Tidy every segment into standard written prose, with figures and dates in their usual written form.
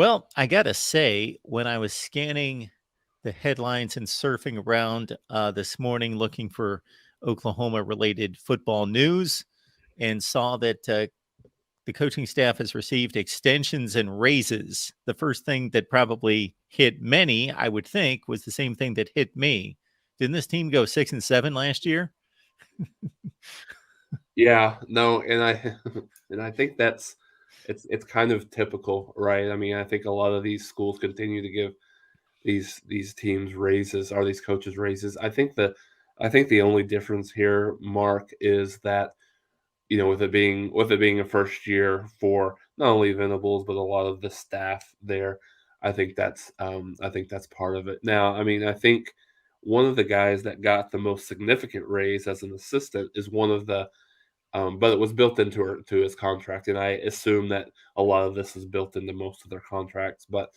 Well, I gotta say, when I was scanning the headlines and surfing around this morning looking for Oklahoma related football news and saw that the coaching staff has received extensions and raises, the first thing that probably hit many, I would think, was the same thing that hit me. Didn't this team go 6-7 last year? Yeah, no, and I and I think that's it's kind of typical, right? I mean, I think a lot of these schools continue to give these teams raises or these coaches raises. I think the only difference here, Mark, is that with it being a first year for not only Venables but a lot of the staff there. I think that's part of it. Now, I mean, I think one of the guys that got the most significant raise as an assistant is one of the but it was built to his contract, and I assume that a lot of this is built into most of their contracts. But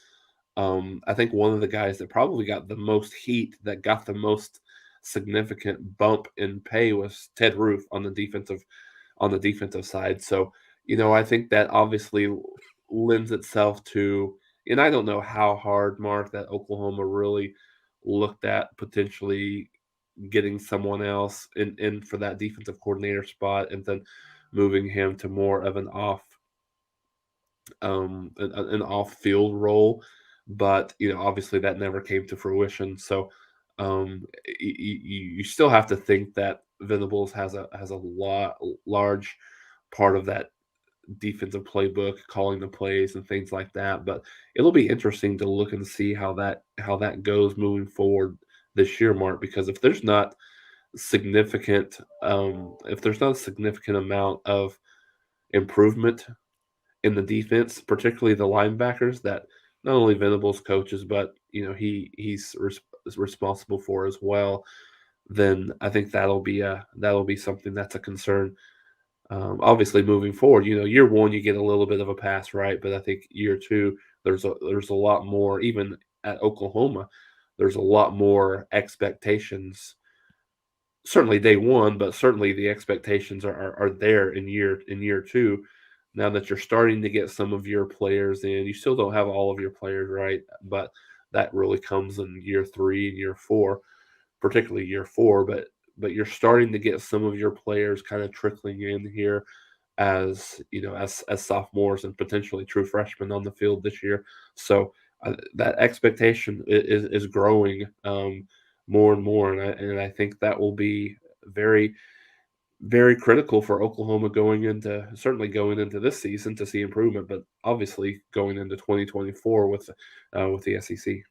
I think one of the guys that probably got the most heat, that got the most significant bump in pay, was Ted Roof on the defensive side. So, I think that obviously lends itself to, and I don't know how hard, Mark, that Oklahoma really looked at potentially getting someone else in for that defensive coordinator spot and then moving him to more of an off field role, but obviously that never came to fruition. So you still have to think that Venables has a large part of that defensive playbook, calling the plays and things like that. But it'll be interesting to look and see how that goes moving forward this year, Mark. Because if there's not a significant amount of improvement in the defense, particularly the linebackers that not only Venables coaches, but he's responsible for as well, then I think that'll be something that's a concern. Obviously, moving forward, year one you get a little bit of a pass, right? But I think year two there's a lot more. Even at Oklahoma, there's a lot more expectations. Certainly day one, but certainly the expectations are there in year two. Now that you're starting to get some of your players in, you still don't have all of your players, right? But that really comes in year three and year four, particularly year four. But you're starting to get some of your players kind of trickling in here as sophomores and potentially true freshmen on the field this year. So that expectation is growing more and more, and I think that will be very very critical for Oklahoma certainly going into this season to see improvement, but obviously going into 2024 with the SEC.